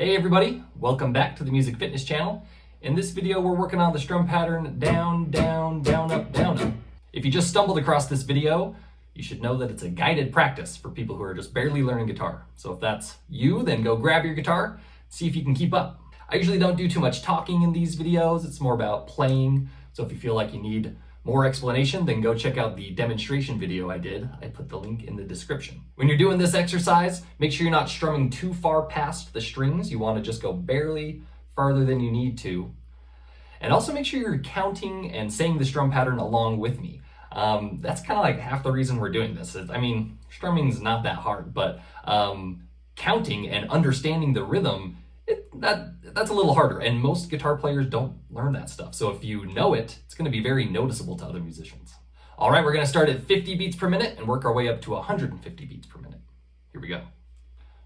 Hey everybody, welcome back to the Music Fitness channel. In this video we're working on the strum pattern down, down, down, up, down, up. If you just stumbled across this video, you should know that it's a guided practice for people who are just barely learning guitar. So if that's you, then go grab your guitar, see if you can keep up. I usually don't do too much talking in these videos, it's more about playing. So if you feel like you need more explanation, then go check out the demonstration video I did. I put the link in the description. When you're doing this exercise, make sure you're not strumming too far past the strings. You want to just go barely farther than you need to. And also make sure you're counting and saying the strum pattern along with me. That's kind of like half the reason we're doing this. I mean, strumming's not that hard, but counting and understanding the rhythm, that's a little harder, and most guitar players don't learn that stuff. So if you know it, it's going to be very noticeable to other musicians. All right, we're going to start at 50 beats per minute and work our way up to 150 beats per minute. Here we go.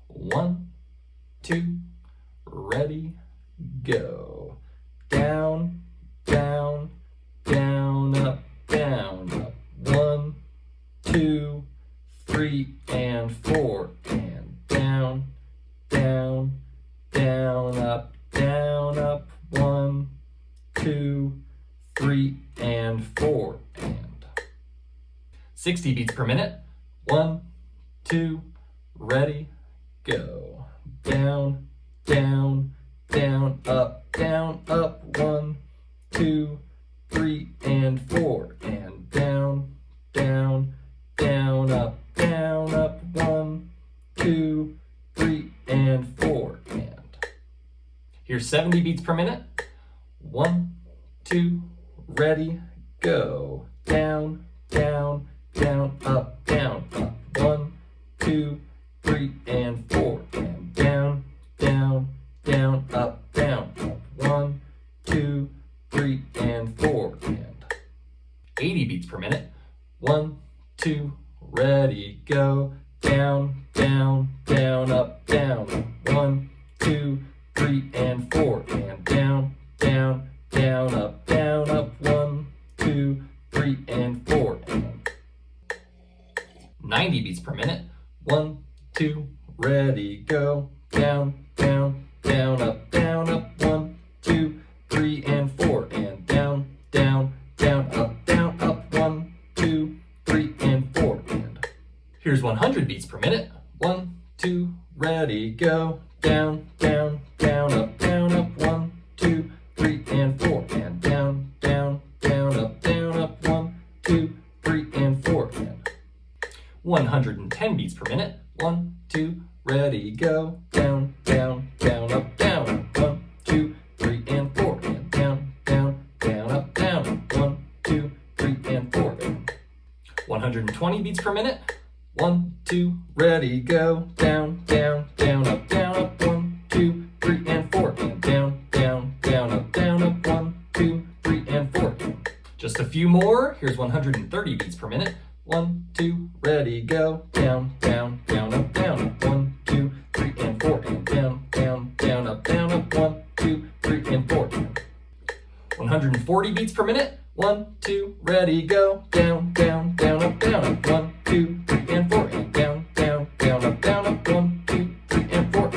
1, 2, ready, go. Down, down, down, up, down, up. 1, 2, 3, and 4, and down, down, down, up, 1, 2, 3, and 4, and 60 beats per minute. 1, 2, ready, go. Down, down, down, up, 1, 2, 3, and 4, and down, down, down, up, 1, 2, 3, and 4, and here's 70 beats per minute. 1, 2, ready, go. Down, down, down, up, 1, 2, 3, and 4, and down, down, down, up, 1, 2, 3, and 4, and 80 beats per minute. 1, 2, ready, go. Down, down, down, up, 1, 2, 3, and 4, and down, down, down, up, 1, 2, 3, and 4, and 90 beats per minute. 1, 2, ready, go. Down, down, down, up, 1, 2, 3, and 4, and down, down, down, up, 1, 2, 3, and 4, and here's 100 beats per minute. 1, 2, ready, go. Down, down, down, up, 1, 2, 3, and 4, and down, down, down, up, 1, 2, 3, and 4, and 110 beats per minute. 1, 2, ready, go. Down, down, down, up, 1, 2, 3, and 4, and down, down, down, up, 1, 2, 3, and 4, and 120 beats per minute. 1, 2, ready, go. Down, down, down, up, 1, 2, 3, and 4, and down, down, down, up, 1, 2, 3, and 4. Just a few more. Here's 130 beats per minute. 1, 2, ready, go. Down, down, down, up, 1, 2, 3, and 4, and down, down, down, up, 1, 2, 3, and 4. 140 beats per minute. 1, 2, ready, go. Down, down, down, up, 1, 2, 3, and 4, and down, down, down, up, 1, 2, 3, and 4.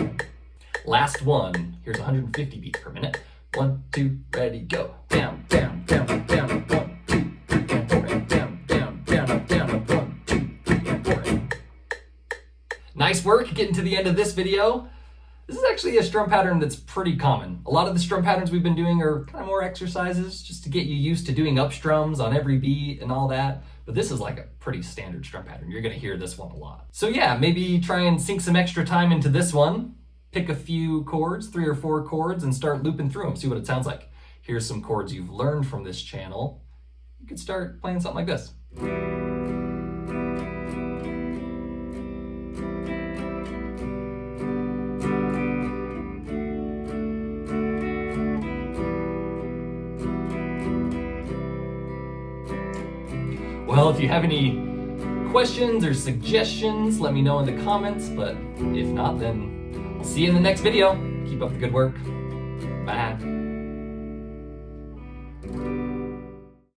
Last one. Here's 150 beats per minute. 1, 2, ready, go. Down, down, down, up, 1, 2, 3, and 4, and down, down, down, up, 1, 2, 3, and 4. Nice work getting to the end of this video. This is actually a strum pattern that's pretty common. A lot of the strum patterns we've been doing are kind of more exercises just to get you used to doing up strums on every beat and all that. But this is like a pretty standard strum pattern. You're going to hear this one a lot. So yeah, maybe try and sink some extra time into this one. Pick a few chords, 3 or 4 chords, and start looping through them. See what it sounds like. Here's some chords you've learned from this channel. You could start playing something like this. Well, if you have any questions or suggestions, let me know in the comments, but if not, then I'll see you in the next video. Keep up the good work. Bye.